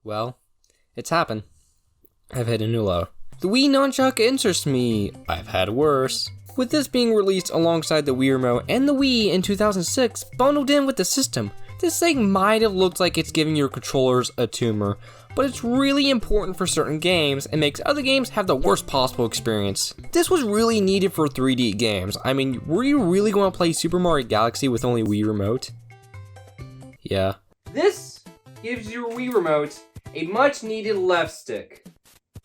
Well, it's happened. I've hit a new low. The Wii Nunchuck interests me. I've had worse. With this being released alongside the Wii Remote and the Wii in 2006, bundled in with the system, this thing might have looked like it's giving your controllers a tumor, but it's really important for certain games and makes other games have the worst possible experience. This was really needed for 3D games. I mean, were you really going to play Super Mario Galaxy with only Wii Remote? Yeah. This gives your Wii Remote a much needed left stick.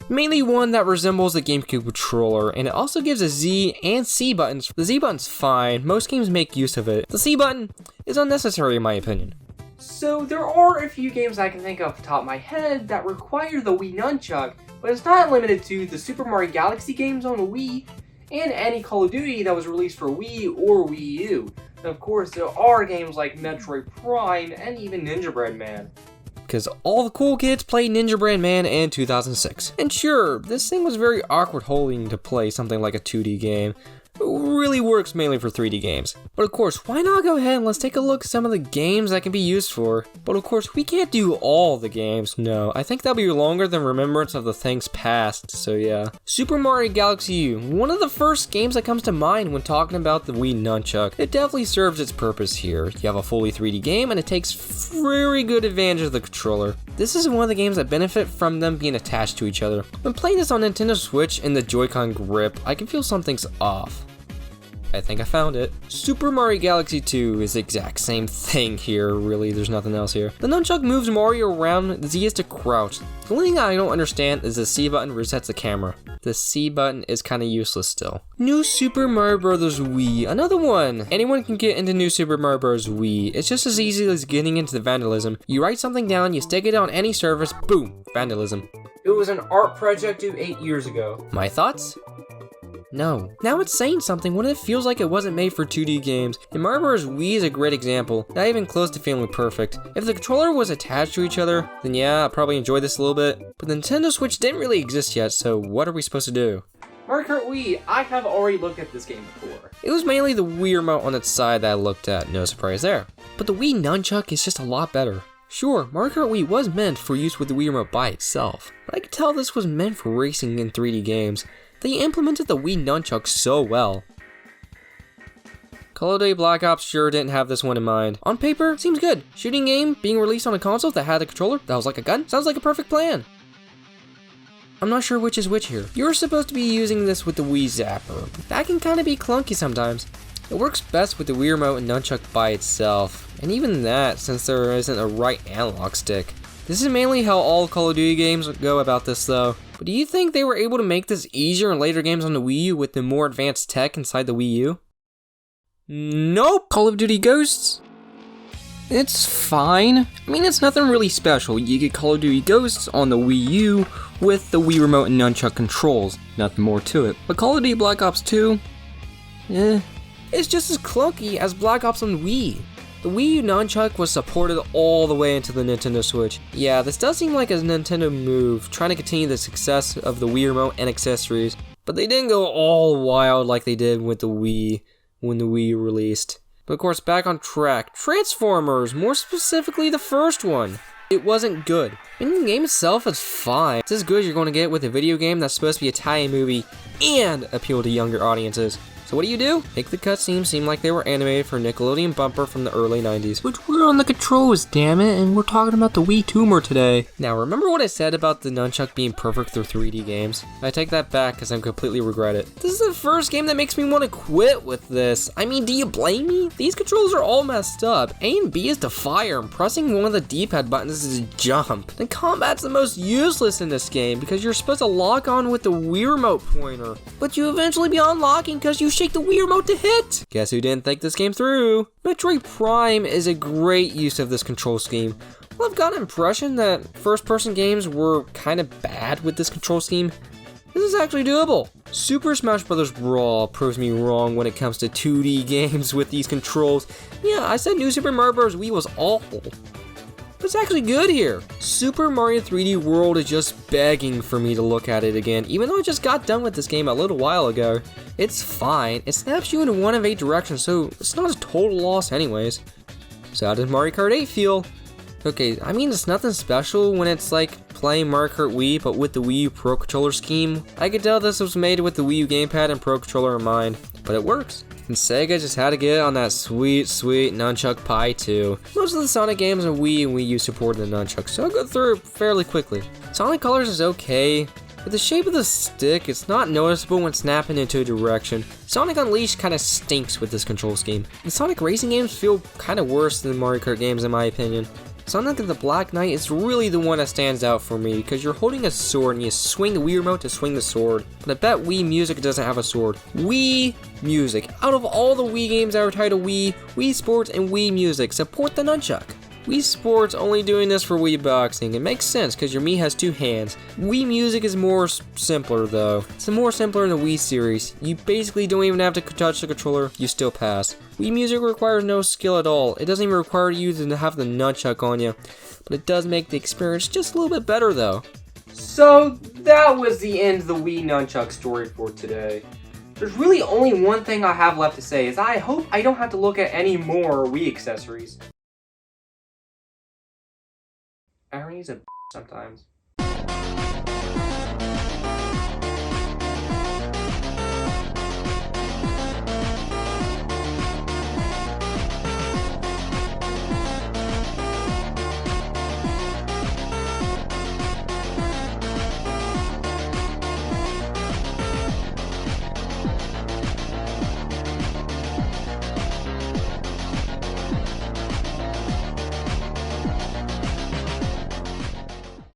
Mainly one that resembles the GameCube controller, and it also gives a Z and C buttons. The Z button's fine, most games make use of it. The C button is unnecessary in my opinion. So there are a few games I can think of off the top of my head that require the Wii Nunchuck, but it's not limited to the Super Mario Galaxy games on the Wii, and any Call of Duty that was released for Wii or Wii U. And of course, there are games like Metroid Prime and even Ninja Bread Man. Because all the cool kids played Ninja Bread Man in 2006. And sure, this thing was very awkward holding to play something like a 2D game. It really works mainly for 3D games. But of course, why not go ahead and let's take a look at some of the games that can be used for. But of course, we can't do all the games, no. I think that'll be longer than Remembrance of the Things Past, so yeah. Super Mario Galaxy U, one of the first games that comes to mind when talking about the Wii Nunchuck. It definitely serves its purpose here. You have a fully 3D game and it takes very good advantage of the controller. This is one of the games that benefit from them being attached to each other. When playing this on Nintendo Switch and the Joy-Con grip, I can feel something's off. I think I found it. Super Mario Galaxy 2 is the exact same thing here, really, there's nothing else here. The nunchuck moves Mario around, the Z is to crouch. The only thing I don't understand is the C button resets the camera. The C button is kinda useless still. New Super Mario Bros. Wii, another one! Anyone can get into New Super Mario Bros. Wii. It's just as easy as getting into the vandalism. You write something down, you stick it on any surface, boom, vandalism. It was an art project due 8 years ago. My thoughts? No. Now it's saying something when it feels like it wasn't made for 2D games, and Mario Bros. Wii is a great example, not even close to feeling perfect. If the controller was attached to each other, then yeah, I'd probably enjoy this a little bit, but the Nintendo Switch didn't really exist yet, so what are we supposed to do? Mario Kart Wii, I have already looked at this game before. It was mainly the Wii remote on its side that I looked at, no surprise there. But the Wii Nunchuck is just a lot better. Sure, Mario Kart Wii was meant for use with the Wii remote by itself, but I could tell this was meant for racing in 3D games. They implemented the Wii Nunchuck so well. Call of Duty Black Ops sure didn't have this one in mind. On paper, seems good. Shooting game being released on a console that had a controller that was like a gun sounds like a perfect plan. I'm not sure which is which here. You're supposed to be using this with the Wii Zapper. That can kind of be clunky sometimes. It works best with the Wii Remote and Nunchuck by itself, and even that since there isn't a right analog stick. This is mainly how all Call of Duty games go about this though. But do you think they were able to make this easier in later games on the Wii U with the more advanced tech inside the Wii U? Nope! Call of Duty Ghosts? It's fine. I mean, it's nothing really special. You get Call of Duty Ghosts on the Wii U with the Wii Remote and Nunchuck controls. Nothing more to it. But Call of Duty Black Ops 2? It's just as clunky as Black Ops on Wii. The Wii U Nunchuck was supported all the way into the Nintendo Switch. Yeah, this does seem like a Nintendo move, trying to continue the success of the Wii Remote and accessories, but they didn't go all wild like they did with the Wii when the Wii released. But of course, back on track, Transformers, more specifically the first one. It wasn't good. I mean, the game itself is fine. It's as good as you're going to get with a video game that's supposed to be an Italian movie and appeal to younger audiences. So what do? Make the cutscenes seem like they were animated for Nickelodeon bumper from the early 90s. But we're on the controls, damn it, and we're talking about the Wii tumor today. Now, remember what I said about the Nunchuck being perfect for 3D games? I take that back because I completely regret it. This is the first game that makes me want to quit with this. I mean, do you blame me? These controls are all messed up. A and B is to fire, and pressing one of the D-pad buttons is to jump. And combat's the most useless in this game because you're supposed to lock on with the Wii remote pointer. But you eventually be unlocking because you shake the Wii remote to hit! Guess who didn't think this game through? Metroid Prime is a great use of this control scheme. Well, I've got an impression that first-person games were kind of bad with this control scheme. This is actually doable. Super Smash Bros. Brawl proves me wrong when it comes to 2D games with these controls. Yeah, I said New Super Mario Bros. Wii was awful. But it's actually good here. Super Mario 3D World is just begging for me to look at it again, even though I just got done with this game a little while ago. It's fine. It snaps you into one of 8 directions, so it's not a total loss anyways. So how does Mario Kart 8 feel? Okay, I mean it's nothing special when it's like playing Mario Kart Wii but with the Wii U Pro Controller scheme. I could tell this was made with the Wii U gamepad and Pro Controller in mind, but it works. And Sega just had to get on that sweet Nunchuck pie too. Most of the Sonic games on Wii and Wii U supported the Nunchuck, so I'll go through it fairly quickly. Sonic Colors is okay. With the shape of the stick, it's not noticeable when snapping into a direction. Sonic Unleashed kinda stinks with this control scheme. The Sonic racing games feel kinda worse than Mario Kart games in my opinion. Sonic the Black Knight is really the one that stands out for me because you're holding a sword and you swing the Wii remote to swing the sword. But I bet Wii Music doesn't have a sword. Wii Music. Out of all the Wii games that are titled Wii, Wii Sports and Wii Music support the Nunchuck. Wii Sports only doing this for Wii Boxing. It makes sense because your Mii has two hands. Wii Music is more simpler though. It's more simpler in the Wii series. You basically don't even have to touch the controller, you still pass. Wii Music requires no skill at all. It doesn't even require you to have the nunchuck on you. But it does make the experience just a little bit better though. So that was the end of the Wii Nunchuck story for today. There's really only one thing I have left to say is I hope I don't have to look at any more Wii accessories. Irony's a sometimes.